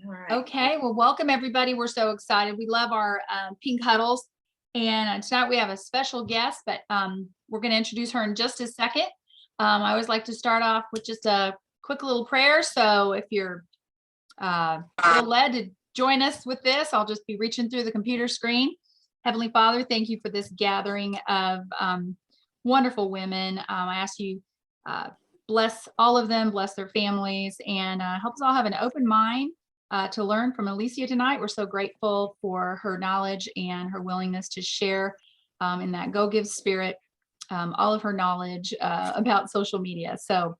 All right. Okay, well, welcome everybody. We're so excited. We love our pink huddles. And tonight we have a special guest, but we're going to introduce her in just a second. I always like to start off with just a quick little prayer. So if you're feel led to join us with this, I'll just be reaching through the computer screen. Heavenly Father, thank you for this gathering of wonderful women. I ask you bless all of them, bless their families, and help us all have an open mind to learn from Alicia tonight. We're so grateful for her knowledge and her willingness to share in that Go Give spirit all of her knowledge about social media. So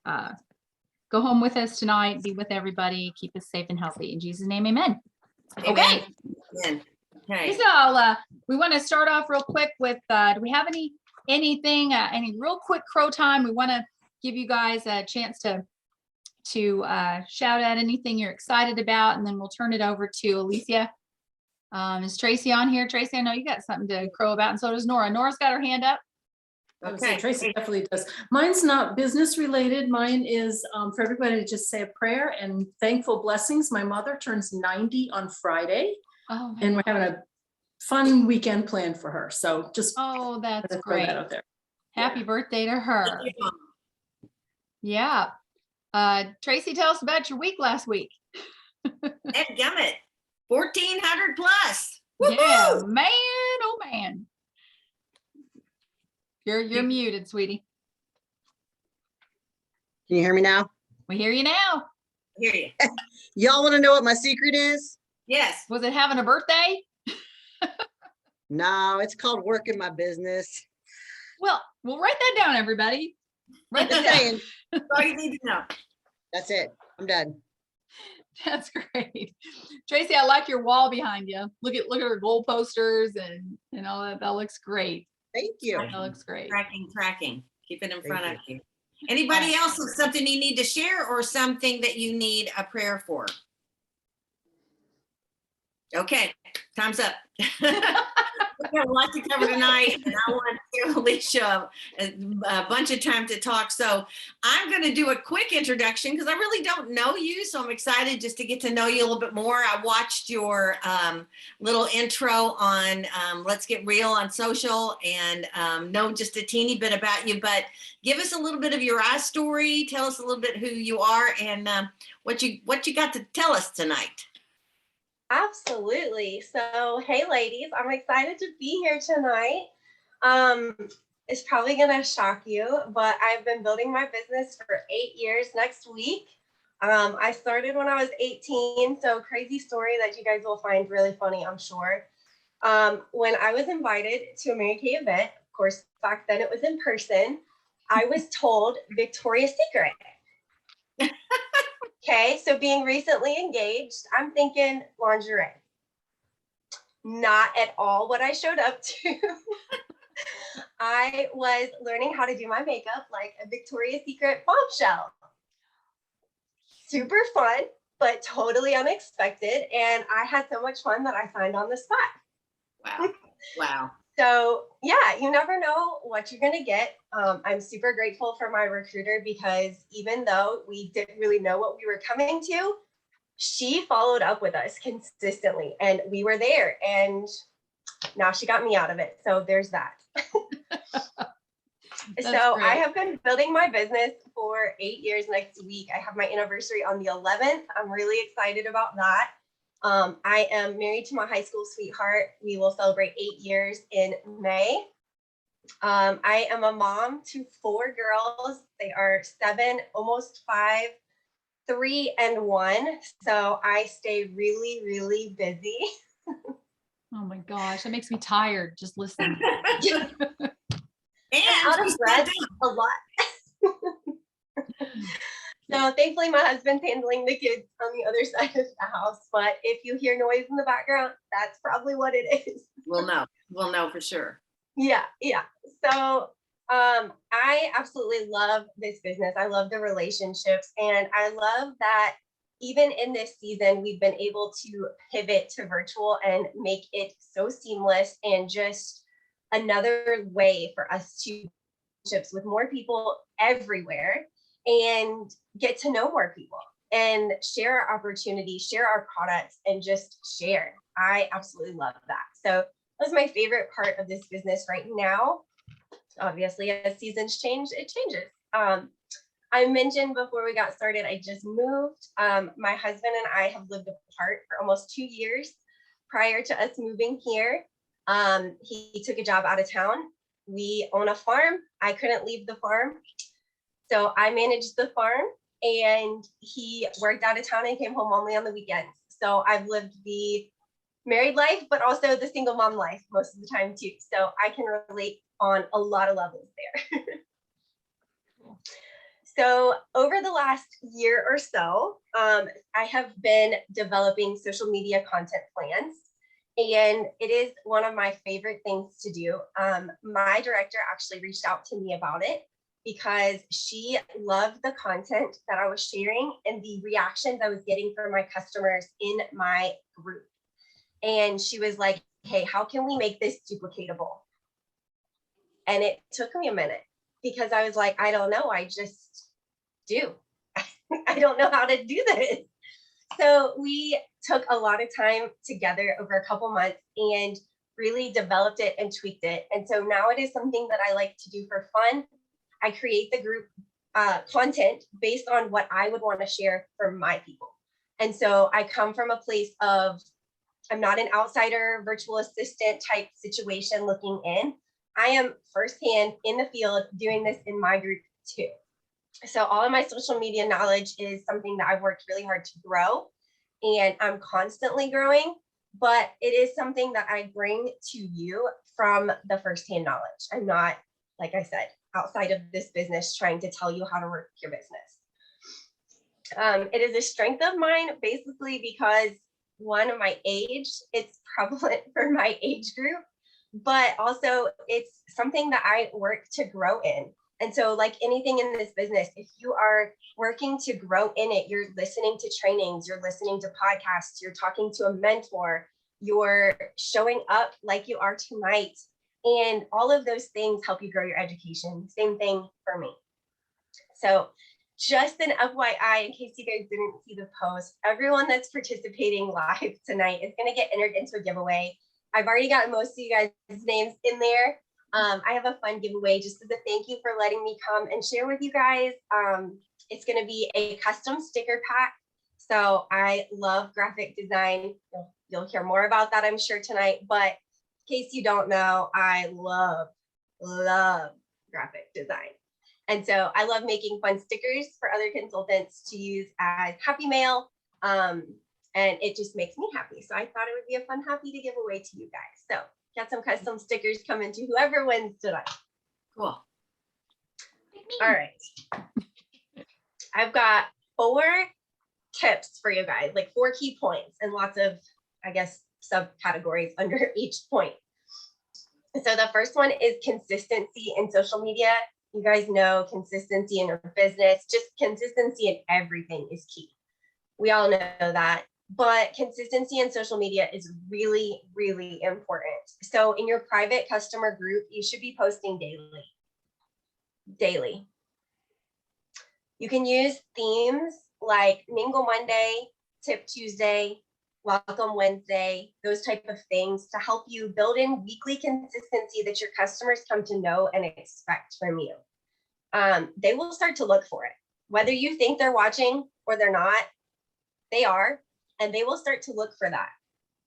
go home with us tonight, be with everybody, keep us safe and healthy. In Jesus' name, amen. Okay. Amen. Okay. So we want to start off real quick with, do we have any real quick crow time? We want to give you guys a chance to shout out anything you're excited about, and then we'll turn it over to Alicia. Is Tracy on here? Tracy, I know you got something to crow about, and so does Nora. Nora's got her hand up. Okay, Tracy definitely does. Mine's not business related. Mine is for everybody to just say a prayer and thankful blessings. My mother turns 90 on Friday, and we're having a fun weekend planned for her. So just that's great. That out there. Happy birthday to her. Yeah. Tracy, tell us about your week last week. Dadgummit, 1,400 plus. Yeah, man, oh man. You're muted, sweetie. Can you hear me now? We hear you now. I hear you. Y'all want to know what my secret is? Yes. Was it having a birthday? No, it's called working my business. Well, we'll write that down, everybody. Write that down. That's all you need to know. That's it. I'm done. That's great. Tracy, I like your wall behind you. Look at her goal posters and all that. That looks great. Thank you. That looks great. Tracking. Keep it in front of you. Anybody else with something you need to share or something that you need a prayer for? Okay, time's up. We've got a lot to cover tonight, and I want to give Alicia a bunch of time to talk. So I'm going to do a quick introduction because I really don't know you. So I'm excited just to get to know you a little bit more. I watched your little intro on Let's Get Real on social and know just a teeny bit about you. But give us a little bit of your story. Tell us a little bit who you are and what you got to tell us tonight. Absolutely. So, hey ladies, I'm excited to be here tonight. It's probably going to shock you, but I've been building my business for 8 years next week. I started when I was 18, so crazy story that you guys will find really funny, I'm sure. When I was invited to a Mary Kay event, of course, back then it was in person, I was told Victoria's Secret. Okay, so being recently engaged, I'm thinking lingerie. Not at all what I showed up to. I was learning how to do my makeup like a Victoria's Secret bombshell. Super fun, but totally unexpected. And I had so much fun that I signed on the spot. Wow. Wow. So yeah, you never know what you're going to get. I'm super grateful for my recruiter because even though we didn't really know what we were coming to, she followed up with us consistently and we were there and now she got me out of it. So there's that. So great. I have been building my business for 8 years next week. I have my anniversary on the 11th. I'm really excited about that. I am married to my high school sweetheart. We will celebrate 8 years in May. I am a mom to 4 girls. They are 7, almost 5, 3, and 1. So I stay really, really busy. Oh my gosh, that makes me tired just listening. And out of breath a lot. So thankfully my husband's handling the kids on the other side of the house, but if you hear noise in the background, that's probably what it is. We'll know for sure. Yeah. So I absolutely love this business. I love the relationships and I love that even in this season, we've been able to pivot to virtual and make it so seamless and just another way for us to with more people everywhere and get to know more people and share our opportunities, share our products, and just share. I absolutely love that. So that's my favorite part of this business right now. Obviously, as seasons change, it changes. I mentioned before we got started, I just moved. My husband and I have lived apart for almost 2 years prior to us moving here. He took a job out of town. We own a farm. I couldn't leave the farm. So I managed the farm, and he worked out of town and came home only on the weekends. So I've lived the married life, but also the single mom life most of the time too. So I can relate on a lot of levels there. So over the last year or so, I have been developing social media content plans, and it is one of my favorite things to do. My director actually reached out to me about it because she loved the content that I was sharing and the reactions I was getting from my customers in my group. And she was like, hey, how can we make this duplicatable? And it took me a minute because I was like, I don't know. I just do. I don't know how to do this. So we took a lot of time together over a couple months and really developed it and tweaked it. And so now it is something that I like to do for fun. I create the group content based on what I would want to share for my people. And so I come from a place of, I'm not an outsider virtual assistant type situation looking in. I am firsthand in the field doing this in my group too. So all of my social media knowledge is something that I've worked really hard to grow, and I'm constantly growing, but it is something that I bring to you from the firsthand knowledge. I'm not, like I said, outside of this business trying to tell you how to work your business. It is a strength of mine basically because one, of my age, it's prevalent for my age group, but also it's something that I work to grow in. And so like anything in this business, if you are working to grow in it, you're listening to trainings, you're listening to podcasts, you're talking to a mentor, you're showing up like you are tonight. And all of those things help you grow your education. Same thing for me. So just an FYI, in case you guys didn't see the post, everyone that's participating live tonight is going to get entered into a giveaway. I've already got most of you guys' names in there. I have a fun giveaway just as a thank you for letting me come and share with you guys. It's going to be a custom sticker pack. So I love graphic design. You'll hear more about that, I'm sure, tonight. But in case you don't know, I love graphic design. And so I love making fun stickers for other consultants to use as happy mail. And it just makes me happy. So I thought it would be a fun happy to give away to you guys. So got some custom stickers coming to whoever wins tonight. Cool. All right. I've got 4 tips for you guys, like 4 key points and lots of, I guess, subcategories under each point. So the first one is consistency in social media. You guys know consistency in your business, just consistency in everything is key. We all know that. But consistency in social media is really, really important. So in your private customer group, you should be posting daily. You can use themes like Mingle Monday, Tip Tuesday, Welcome Wednesday, those type of things to help you build in weekly consistency that your customers come to know and expect from you. They will start to look for it. Whether you think they're watching or they're not, they are. And they will start to look for that.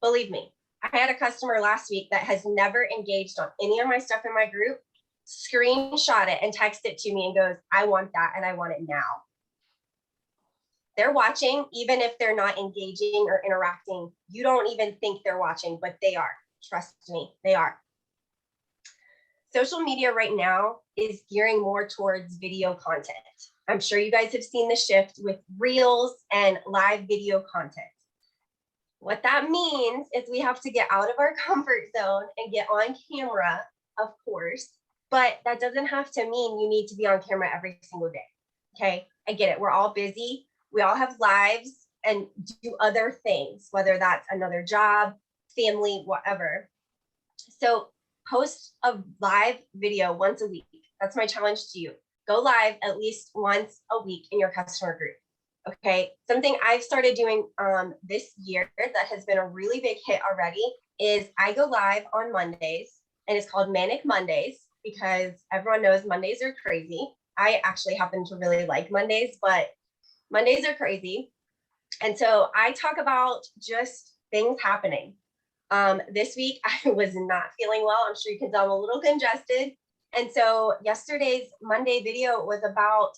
Believe me, I had a customer last week that has never engaged on any of my stuff in my group, screenshot it and text it to me and goes, I want that and I want it now. They're watching, even if they're not engaging or interacting. You don't even think they're watching, but they are. Trust me, they are. Social media right now is gearing more towards video content. I'm sure you guys have seen the shift with reels and live video content. What that means is we have to get out of our comfort zone and get on camera, of course, but that doesn't have to mean you need to be on camera every single day. Okay, I get it. We're all busy. We all have lives and do other things, whether that's another job, family, whatever. So post a live video once a week. That's my challenge to you. Go live at least once a week in your customer group. Okay, something I've started doing this year that has been a really big hit already is I go live on Mondays, and it's called Manic Mondays because everyone knows Mondays are crazy. I actually happen to really like Mondays, but Mondays are crazy. And so I talk about just things happening. This week, I was not feeling well. I'm sure you can tell I'm a little congested. And so yesterday's Monday video was about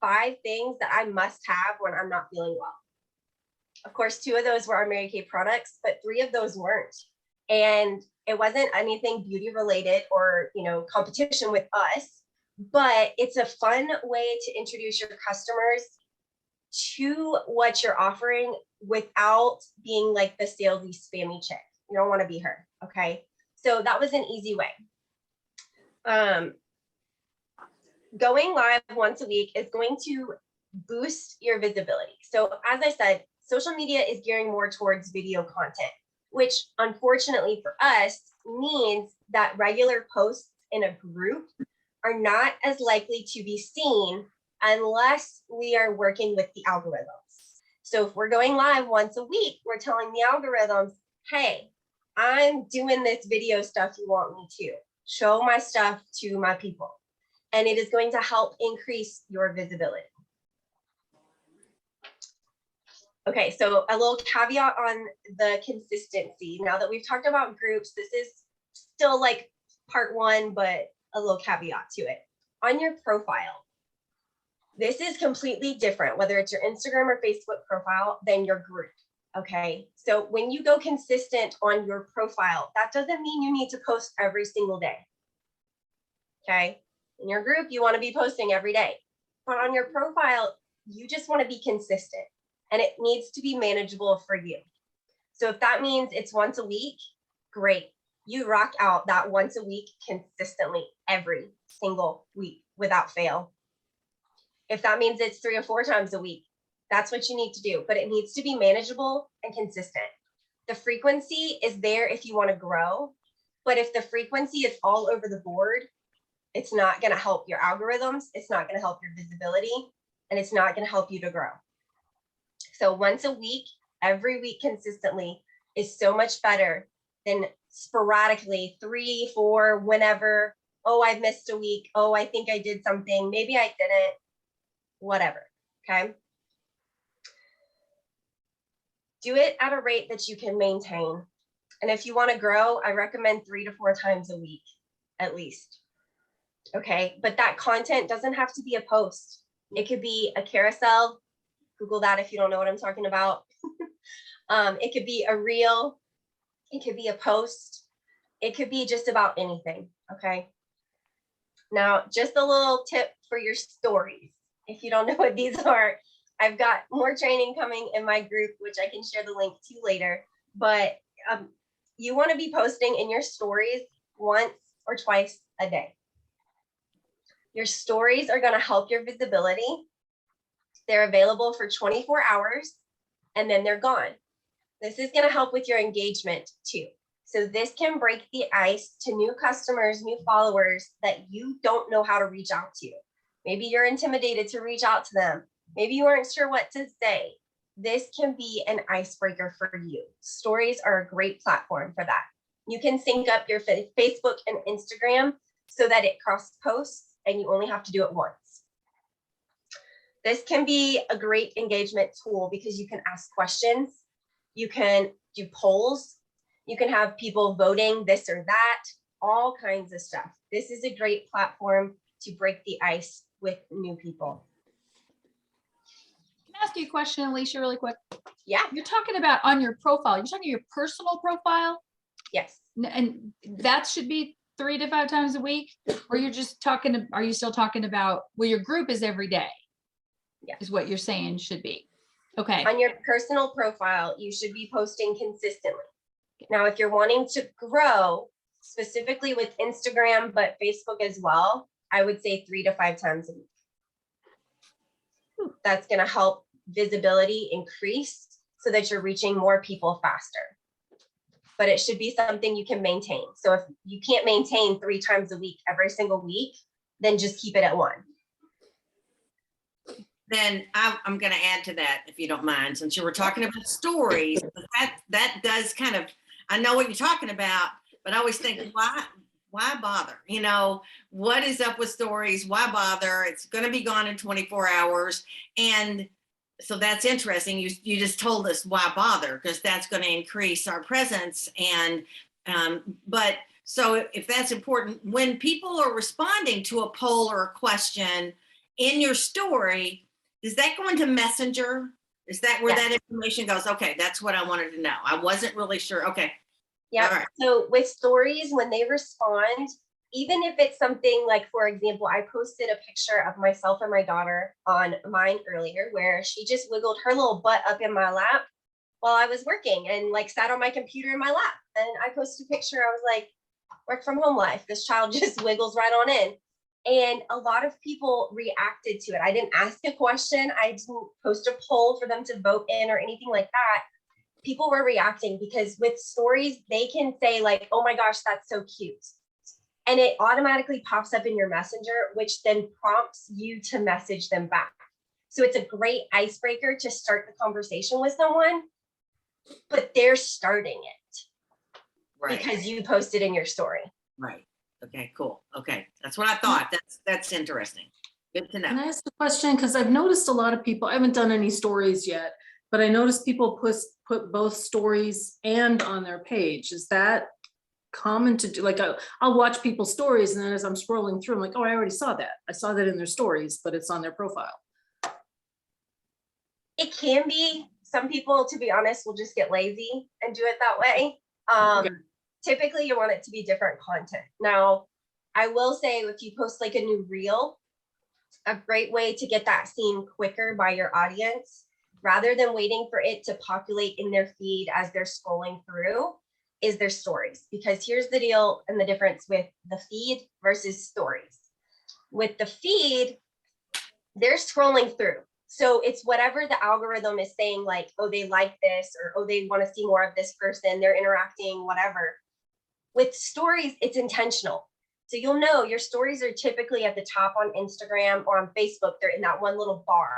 5 things that I must have when I'm not feeling well. Of course, 2 of those were our Mary Kay products, but 3 of those weren't. And it wasn't anything beauty related or, competition with us, but it's a fun way to introduce your customers to what you're offering without being like the salesy, spammy chick. You don't want to be her. Okay. So that was an easy way. Going live once a week is going to boost your visibility. So as I said, social media is gearing more towards video content, which unfortunately for us means that regular posts in a group are not as likely to be seen unless we are working with the algorithms. So if we're going live once a week, we're telling the algorithms, hey, I'm doing this video stuff you want me to. Show my stuff to my people. And it is going to help increase your visibility. Okay, so a little caveat on the consistency. Now that we've talked about groups, this is still like part 1, but a little caveat to it. On your profile, this is completely different, whether it's your Instagram or Facebook profile, than your group. Okay, so when you go consistent on your profile, that doesn't mean you need to post every single day. Okay, in your group, you want to be posting every day, but on your profile, you just want to be consistent, and it needs to be manageable for you. So if that means it's once a week, great. You rock out that once a week consistently every single week without fail. If that means it's 3 or 4 times a week, that's what you need to do, but it needs to be manageable and consistent. The frequency is there if you want to grow, but if the frequency is all over the board, it's not going to help your algorithms, it's not going to help your visibility, and it's not going to help you to grow. So once a week, every week consistently is so much better than sporadically 3, 4, whenever. Oh, I've missed a week. Oh, I think I did something. Maybe I didn't. Whatever. Okay. Do it at a rate that you can maintain. And if you want to grow, I recommend 3 to 4 times a week, at least. Okay. But that content doesn't have to be a post. It could be a carousel. Google that if you don't know what I'm talking about. It could be a reel. It could be a post. It could be just about anything. Okay. Now, just a little tip for your stories. If you don't know what these are, I've got more training coming in my group, which I can share the link to later. But you want to be posting in your stories once or twice a day. Your stories are going to help your visibility. They're available for 24 hours and then they're gone. This is going to help with your engagement too. So this can break the ice to new customers, new followers that you don't know how to reach out to. Maybe you're intimidated to reach out to them. Maybe you aren't sure what to say. This can be an icebreaker for you. Stories are a great platform for that. You can sync up your Facebook and Instagram so that it cross posts and you only have to do it once. This can be a great engagement tool because you can ask questions. You can do polls. You can have people voting this or that, all kinds of stuff. This is a great platform to break the ice with new people. Can I ask you a question, Alicia, really quick? Yeah. You're talking about on your profile. You're talking your personal profile? Yes. And that should be 3 to 5 times a week? Or you're just talking, are you still talking about, well, your group is every day? Yeah. Is what you're saying should be. Okay. On your personal profile, you should be posting consistently. Now, if you're wanting to grow specifically with Instagram, but Facebook as well, I would say 3 to 5 times a week. That's going to help visibility increase so that you're reaching more people faster. But it should be something you can maintain. So if you can't maintain 3 times a week, every single week, then just keep it at 1. then I'm going to add to that, if you don't mind, since you were talking about stories. That does kind of, I know what you're talking about, but I always think, why bother? You know, what is up with stories? Why bother? It's going to be gone in 24 hours. And so that's interesting. You just told us why bother, because that's going to increase our presence. And but so if that's important, when people are responding to a poll or a question in your story, is that going to Messenger? Is that where that information goes? Okay, that's what I wanted to know. I wasn't really sure. Okay. Yeah. Right. So with stories, when they respond, even if it's something like, for example, I posted a picture of myself and my daughter on mine earlier, where she just wiggled her little butt up in my lap while I was working and like sat on my computer in my lap. And I posted a picture. I was like, work from home life. This child just wiggles right on in. And a lot of people reacted to it. I didn't ask a question. I didn't post a poll for them to vote in or anything like that. People were reacting because with stories, they can say like, oh my gosh, that's so cute. And it automatically pops up in your messenger, which then prompts you to message them back. So it's a great icebreaker to start the conversation with someone, but they're starting it because you posted in your story. Right. Okay, cool. Okay. That's what I thought. That's interesting. Good to know. Can I ask a question? Because I've noticed a lot of people, I haven't done any stories yet, but I noticed people put both stories and on their page. Is that common to do? Like I'll watch people's stories, and then as I'm scrolling through, I'm like, oh, I already saw that. I saw that in their stories, but it's on their profile. It can be. Some people, to be honest, will just get lazy and do it that way. Okay. Typically, you want it to be different content. Now, I will say if you post like a new reel, a great way to get that seen quicker by your audience, rather than waiting for it to populate in their feed as they're scrolling through, is their stories. Because here's the deal and the difference with the feed versus stories. With the feed, they're scrolling through. So it's whatever the algorithm is saying, like, oh, they like this, or oh, they want to see more of this person, they're interacting, whatever. With stories, it's intentional. So you'll know your stories are typically at the top on Instagram or on Facebook. They're in that one little bar,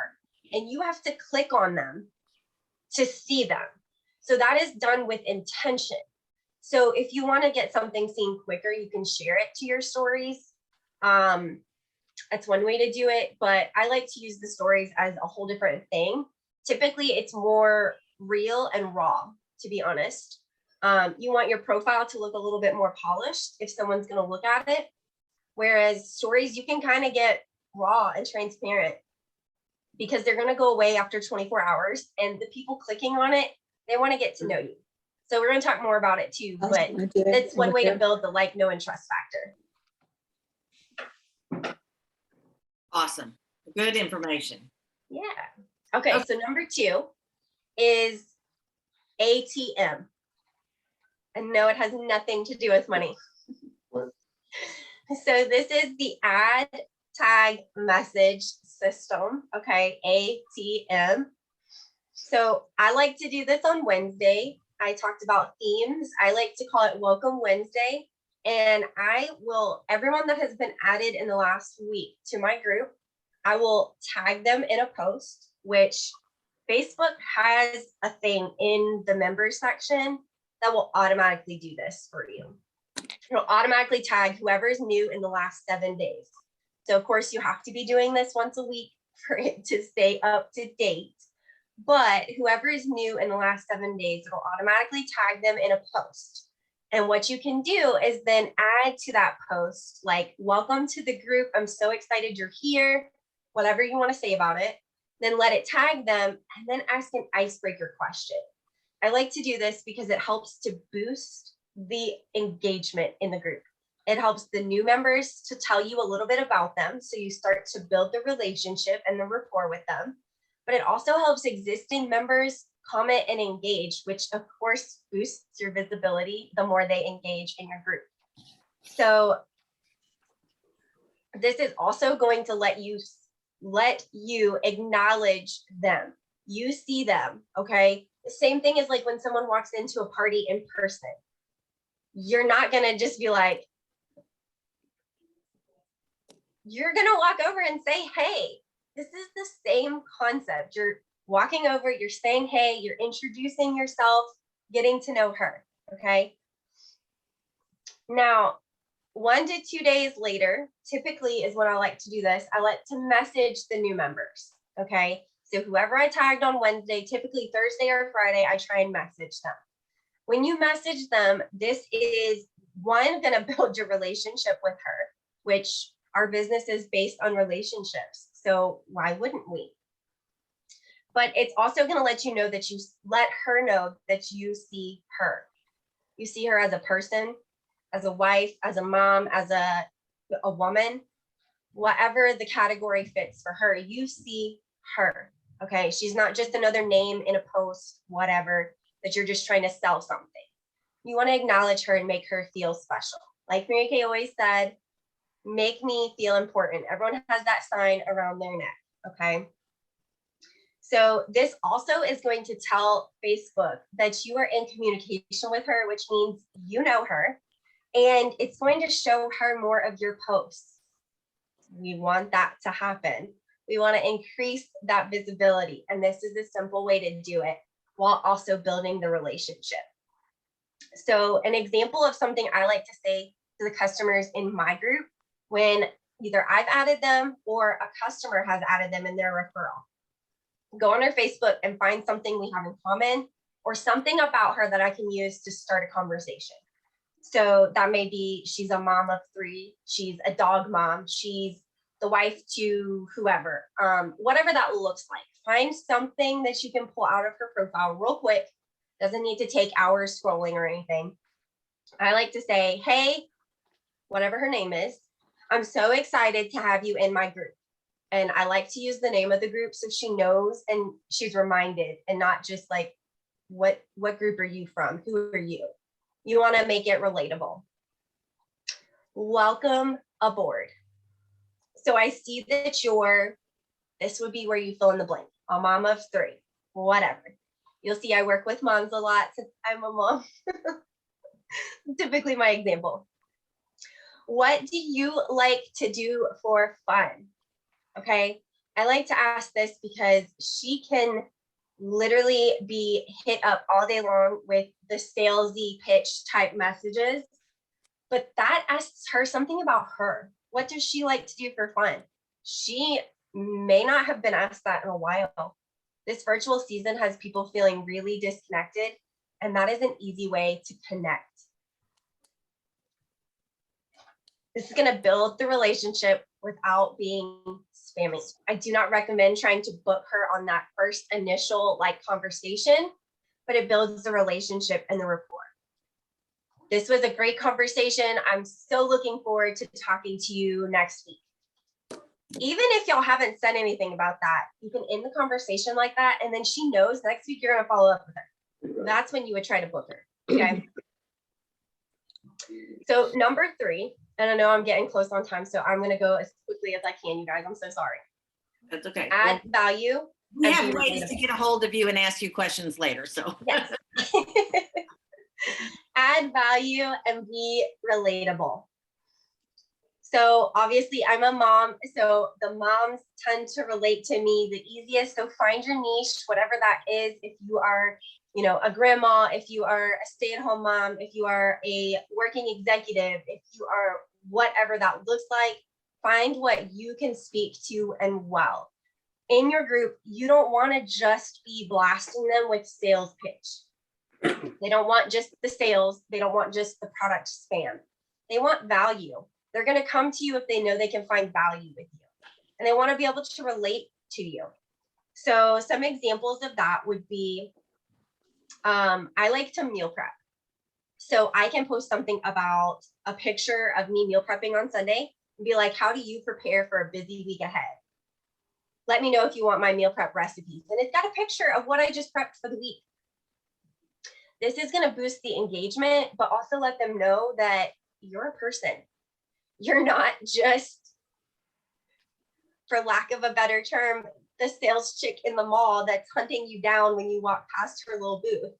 and you have to click on them to see them. So that is done with intention. So if you want to get something seen quicker, you can share it to your stories. That's one way to do it, but I like to use the stories as a whole different thing. Typically, it's more real and raw, to be honest. You want your profile to look a little bit more polished if someone's going to look at it. Whereas stories, you can kind of get raw and transparent because they're going to go away after 24 hours. And the people clicking on it, they want to get to know you. So we're going to talk more about it too, but that's one way to build the like, know, and trust factor. Awesome. Good information. Yeah. Okay. So number 2 is ATM. And no, it has nothing to do with money. What? So this is the ad tag message system. Okay. ATM. So I like to do this on Wednesday. I talked about themes. I like to call it Welcome Wednesday. And I will, everyone that has been added in the last week to my group, I will tag them in a post, which Facebook has a thing in the members section that will automatically do this for you. It'll automatically tag whoever is new in the last 7 days. So of course you have to be doing this once a week for it to stay up to date. But whoever is new in the last 7 days, it'll automatically tag them in a post. And what you can do is then add to that post, like, welcome to the group. I'm so excited you're here. Whatever you want to say about it. Then let it tag them and then ask an icebreaker question. I like to do this because it helps to boost the engagement in the group. It helps the new members to tell you a little bit about them. So you start to build the relationship and the rapport with them. But it also helps existing members comment and engage, which of course boosts your visibility the more they engage in your group. So this is also going to let you acknowledge them. You see them, okay? The same thing is like when someone walks into a party in person. You're not gonna just be like, you're gonna walk over and say, hey, This is the same concept. You're walking over, you're saying, hey, you're introducing yourself, getting to know her. Okay. Now, 1 to 2 days later, typically is when I like to do this. I like to message the new members. Okay. So whoever I tagged on Wednesday, typically Thursday or Friday, I try and message them. When you message them, this is one, going to build your relationship with her, which our business is based on relationships. So why wouldn't we? But it's also going to let you know that you let her know that you see her. You see her as a person, as a wife, as a mom, as a woman, whatever the category fits for her, you see her. Okay. She's not just another name in a post, whatever, that you're just trying to sell something. You want to acknowledge her and make her feel special. Like Mary Kay always said, make me feel important. Everyone has that sign around their neck. Okay. So this also is going to tell Facebook that you are in communication with her, which means you know her, and it's going to show her more of your posts. We want that to happen. We want to increase that visibility. And this is a simple way to do it while also building the relationship. So an example of something I like to say to the customers in my group, when either I've added them or a customer has added them in their referral, go on her Facebook and find something we have in common or something about her that I can use to start a conversation. So that may be she's a mom of 3, she's a dog mom, she's the wife to whoever, whatever that looks like. Find something that you can pull out of her profile real quick. Doesn't need to take hours scrolling or anything. I like to say, hey, whatever her name is, I'm so excited to have you in my group. And I like to use the name of the group so she knows and she's reminded, and not just like, what group are you from? Who are you? You want to make it relatable. Welcome aboard. So I see that this would be where you fill in the blank. A mom of 3, whatever. You'll see I work with moms a lot since I'm a mom. Typically my example. What do you like to do for fun? Okay. I like to ask this because she can literally be hit up all day long with the salesy pitch type messages, but that asks her something about her. What does she like to do for fun? She may not have been asked that in a while. This virtual season has people feeling really disconnected, and that is an easy way to connect. This is going to build the relationship without being spammy. I do not recommend trying to book her on that first initial conversation, but it builds the relationship and the rapport. This was a great conversation. I'm so looking forward to talking to you next week. Even if y'all haven't said anything about that, you can end the conversation like that, and then she knows next week you're going to follow up with her. That's when you would try to book her. Okay. So number 3, and I know I'm getting close on time, so I'm going to go as quickly as I can, you guys. I'm so sorry. That's okay. Add value. We have ways to get a hold of you and ask you questions later. So yes. Add value and be relatable. So obviously I'm a mom, so the moms tend to relate to me the easiest. So find your niche, whatever that is. If you are, a grandma, if you are a stay-at-home mom, if you are a working executive, if you are whatever that looks like, find what you can speak to and well. In your group, you don't want to just be blasting them with sales pitch. They don't want just the sales. They don't want just the product spam. They want value. They're going to come to you if they know they can find value with you, and they want to be able to relate to you. So some examples of that would be, I like to meal prep. So I can post something about a picture of me meal prepping on Sunday and be like, how do you prepare for a busy week ahead? Let me know if you want my meal prep recipes. And it's got a picture of what I just prepped for the week. This is going to boost the engagement, but also let them know that you're a person. You're not just, for lack of a better term, the sales chick in the mall that's hunting you down when you walk past her little booth.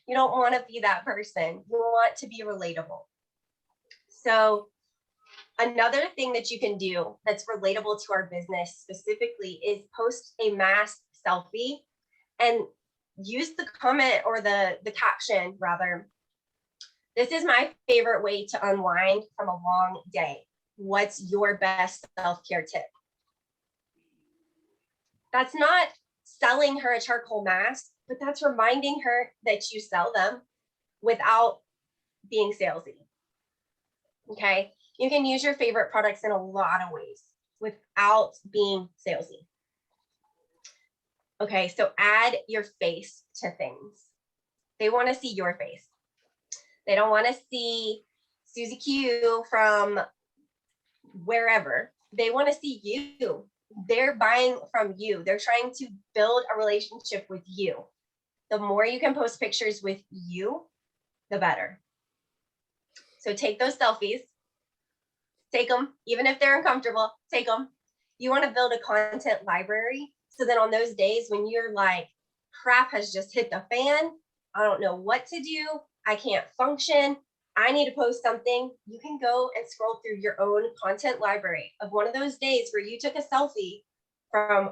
You don't want to be that person. You want to be relatable. So Another thing that you can do that's relatable to our business specifically is post a masked selfie and use the comment or the caption rather. This is my favorite way to unwind from a long day. What's your best self-care tip? That's not selling her a charcoal mask, but that's reminding her that you sell them without being salesy. Okay. You can use your favorite products in a lot of ways without being salesy. Okay. So add your face to things. They want to see your face. They don't want to see Susie Q from wherever. They want to see you. They're buying from you. They're trying to build a relationship with you. The more you can post pictures with you, the better. So take those selfies, take them, even if they're uncomfortable, take them. You want to build a content library so that on those days when you're like, crap has just hit the fan, I don't know what to do, I can't function, I need to post something, you can go and scroll through your own content library of one of those days where you took a selfie from,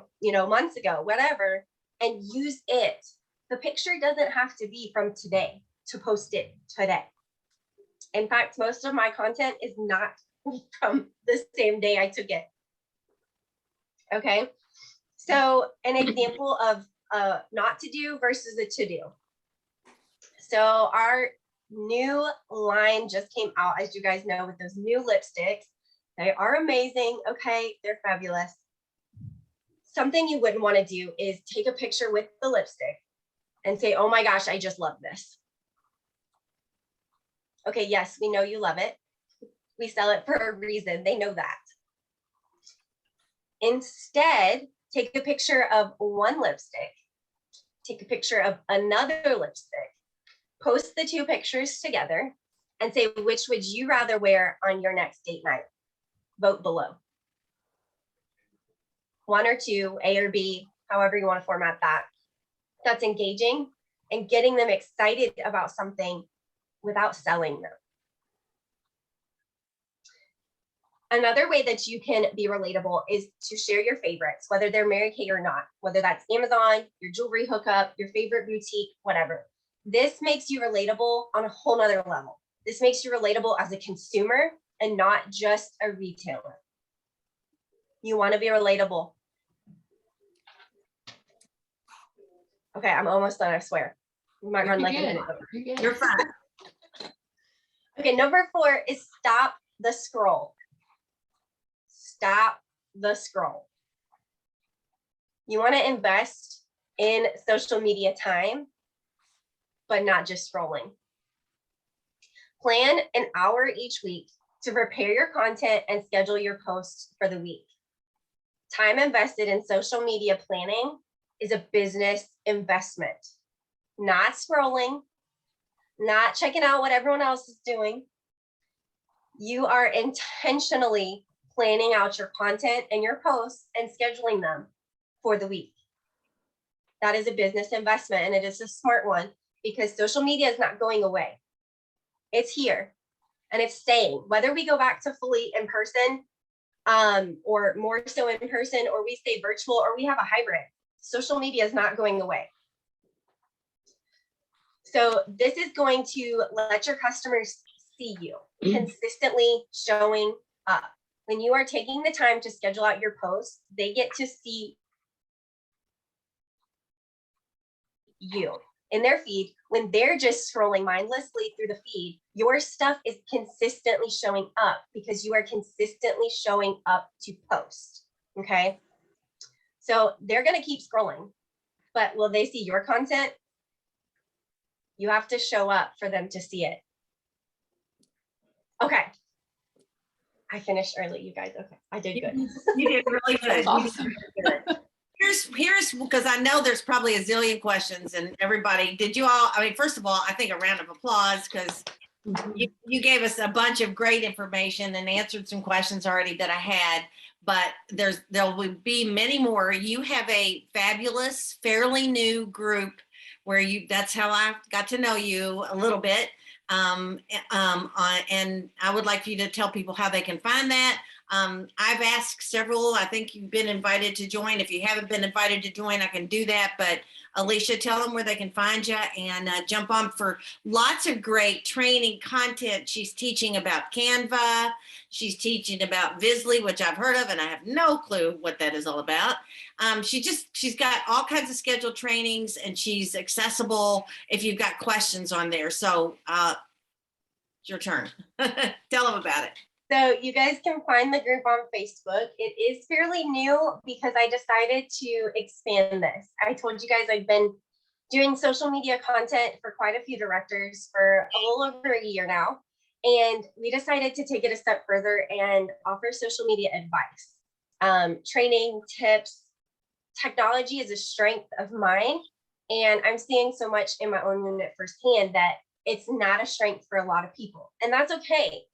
months ago, whatever, and use it. The picture doesn't have to be from today to post it today. In fact, most of my content is not from the same day I took it. Okay. So an example of not to do versus a to do. So our new line just came out, as you guys know, with those new lipsticks. They are amazing. Okay. They're fabulous. Something you wouldn't want to do is take a picture with the lipstick and say, oh my gosh, I just love this. Okay, yes, we know you love it. We sell it for a reason. They know that. Instead, take a picture of one lipstick, take a picture of another lipstick, post the two pictures together, and say, which would you rather wear on your next date night? Vote below. One or two, A or B, however you want to format that. That's engaging and getting them excited about something without selling them. Another way that you can be relatable is to share your favorites, whether they're Mary Kay or not, whether that's Amazon, your jewelry hookup, your favorite boutique, whatever. This makes you relatable on a whole nother level. This makes you relatable as a consumer and not just a retailer. You want to be relatable. Okay, I'm almost done, I swear. We might run like an hour. You're fine. Okay, number 4 is stop the scroll. Stop the scroll. You want to invest in social media time, but not just scrolling. Plan an hour each week to prepare your content and schedule your posts for the week. Time invested in social media planning is a business investment, not scrolling, not checking out what everyone else is doing. You are intentionally planning out your content and your posts and scheduling them for the week. That is a business investment, and it is a smart one because social media is not going away. It's here and it's staying. Whether we go back to fully in person or more so in person, or we stay virtual, or we have a hybrid, social media is not going away. So this is going to let your customers see you consistently showing up. When you are taking the time to schedule out your posts, they get to see you in their feed. When they're just scrolling mindlessly through the feed, your stuff is consistently showing up because you are consistently showing up to post. Okay. So they're going to keep scrolling, but will they see your content? You have to show up for them to see it. Okay. I finished early, you guys. Okay. I did good. You did really good. That's awesome. Here's because I know there's probably a zillion questions, and everybody, did you all, I mean, first of all, I think a round of applause because you gave us a bunch of great information and answered some questions already that I had, but there will be many more. You have a fabulous, fairly new group where that's how I got to know you a little bit. And I would like for you to tell people how they can find that. I've asked several, I think you've been invited to join. If you haven't been invited to join, I can do that. But Alicia, tell them where they can find you and jump on for lots of great training content. She's teaching about Canva. She's teaching about Visly, which I've heard of, and I have no clue what that is all about. She's got all kinds of scheduled trainings, and she's accessible if you've got questions on there. So it's your turn. Tell them about it. So you guys can find the group on Facebook. It is fairly new because I decided to expand this. I told you guys I've been doing social media content for quite a few directors for a little over a year now. And we decided to take it a step further and offer social media advice, training, tips. Technology is a strength of mine. And I'm seeing so much in my own unit firsthand that it's not a strength for a lot of people. And that's okay.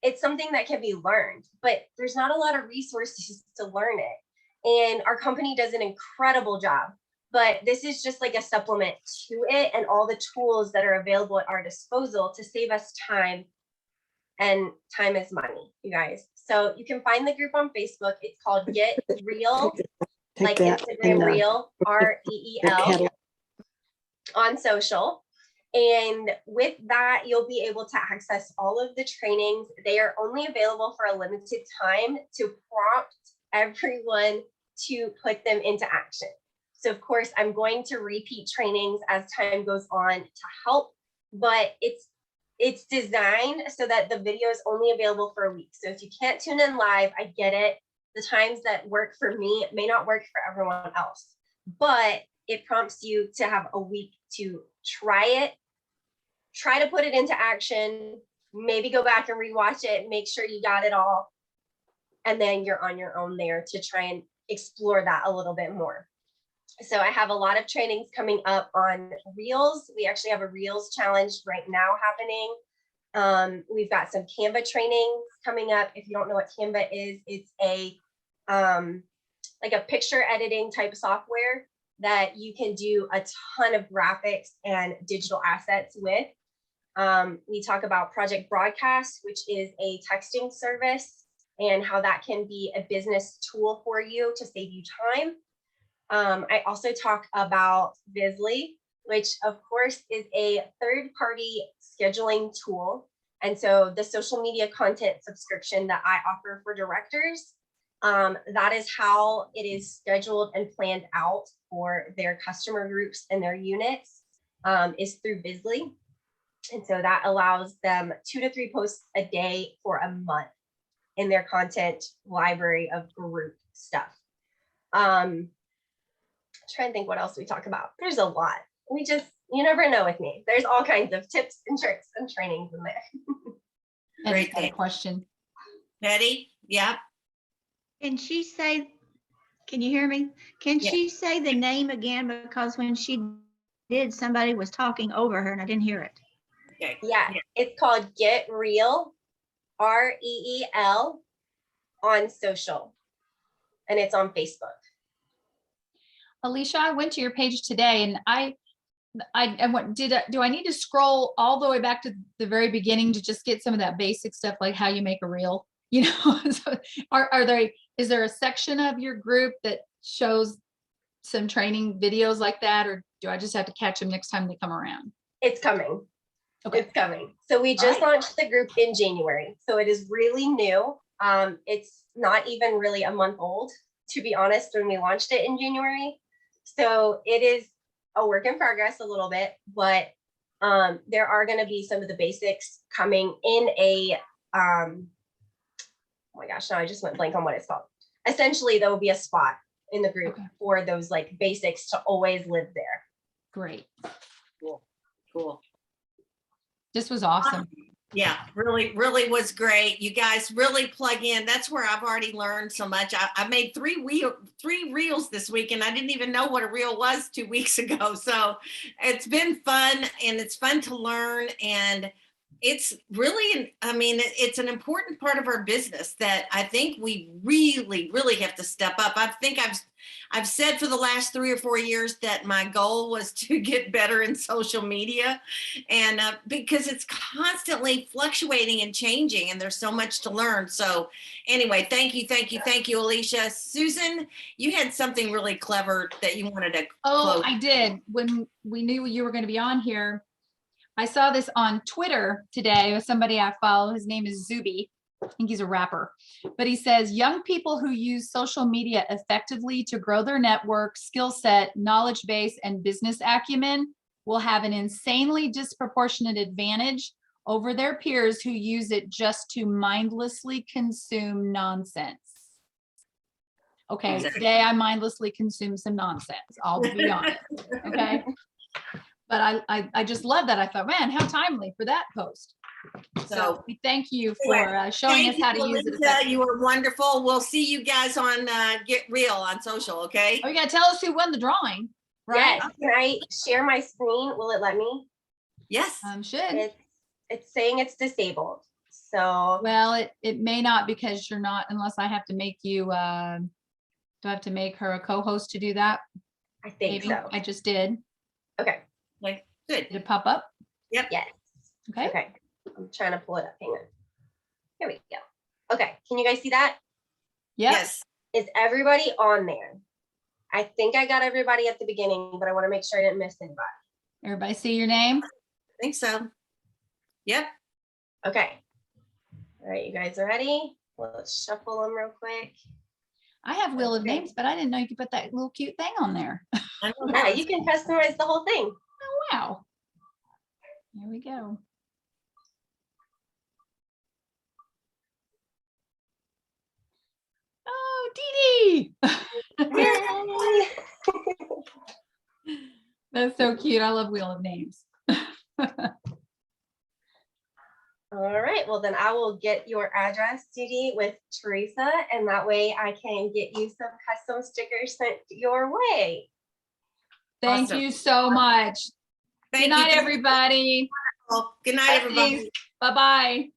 It's something that can be learned, but there's not a lot of resources to learn it. And our company does an incredible job, but this is just like a supplement to it and all the tools that are available at our disposal to save us time, and time is money, you guys. So you can find the group on Facebook. It's called Get Real, like Instagram Reel, REEL, on social. And with that, you'll be able to access all of the trainings. They are only available for a limited time to prompt everyone to put them into action. So of course, I'm going to repeat trainings as time goes on to help, but it's designed so that the video is only available for a week. So if you can't tune in live, I get it. The times that work for me may not work for everyone else, but it prompts you to have a week to try it, try to put it into action, maybe go back and rewatch it, make sure you got it all. And then you're on your own there to try and explore that a little bit more. So I have a lot of trainings coming up on Reels. We actually have a Reels challenge right now happening. We've got some Canva trainings coming up. If you don't know what Canva is, it's a like a picture editing type software that you can do a ton of graphics and digital assets with. We talk about Project Broadcast, which is a texting service, and how that can be a business tool for you to save you time. I also talk about Visly, which of course is a third-party scheduling tool. And so the social media content subscription that I offer for directors, that is how it is scheduled and planned out for their customer groups and their units, is through Visly. And so that allows them 2 to 3 posts a day for a month in their content library of group stuff. Trying to think what else we talk about. There's a lot. You never know with me. There's all kinds of tips and tricks and trainings in there. Great question. Betty? Yeah. Can she say, can you hear me? Can she say the name again? Because when she did, somebody was talking over her and I didn't hear it. Okay. Yeah, it's called Get Real, REEL, on social. And it's on Facebook. Alicia, I went to your page today and do I need to scroll all the way back to the very beginning to just get some of that basic stuff, like how you make a reel? You know, so is there a section of your group that shows some training videos like that, or do I just have to catch them next time they come around? It's coming. Okay. It's coming. So we just launched the group in January. So it is really new. It's not even really a month old, to be honest, when we launched it in January. So it is a work in progress a little bit, but there are going to be some of the basics coming in a, oh my gosh, now I just went blank on what it's called. Essentially, there will be a spot in the group for those like basics to always live there. Great. Cool. This was awesome. Yeah, really was great. You guys really plug in. That's where I've already learned so much. I made three reels this week, and I didn't even know what a reel was 2 weeks ago. So it's been fun, and it's fun to learn. And it's really, it's an important part of our business that I think we really have to step up. I think I've said for the last 3 or 4 years that my goal was to get better in social media, and because it's constantly fluctuating and changing, and there's so much to learn. So anyway, thank you, Alicia. Susan, you had something really clever that you wanted to Oh, close. I did. When we knew you were going to be on here, I saw this on Twitter today with somebody I follow. His name is Zuby. I think he's a rapper, but he says young people who use social media effectively to grow their network, skill set, knowledge base, and business acumen will have an insanely disproportionate advantage over their peers who use it just to mindlessly consume nonsense. Okay, Exactly. today I mindlessly consumed some nonsense. I'll be honest. Okay. But I just love that. I thought, man, how timely for that post. So we thank you for showing us how to use it. Alicia, you were wonderful. We'll see you guys on Get Real on social, okay? Oh, you gotta tell us who won the drawing, right? Yes. Can I share my screen? Will it let me? Yes. Should. It's saying it's disabled. So Well, it may not, because you're not, unless I have to make you, do I have to make her a co-host to do that? I think Maybe. so. I just did. Okay. Okay, good. Did it pop up? Yes. Okay. Okay. I'm trying to pull it up. Hang on. Here we go. Okay. Can you guys see that? Yep. Yes. Is everybody on there? I think I got everybody at the beginning, but I want to make sure I didn't miss anybody. Everybody see your name? I think so. Yep. Okay. All right. You guys are ready? Let's shuffle them real quick. I have Wheel of Okay. Names, but I didn't know you could put that little cute thing on there. I don't Yeah, know. you can customize the whole thing. Oh, wow. Here we go. Oh, Dee Dee. Yay! That's so cute. I love Wheel of Names. All right. Well, then I will get your address, Judy, with Teresa, and that way I can get you some custom stickers sent your way. Thank Awesome. you so much. Thank Good night, you. everybody. Good night, everybody. Blessings. Bye-bye.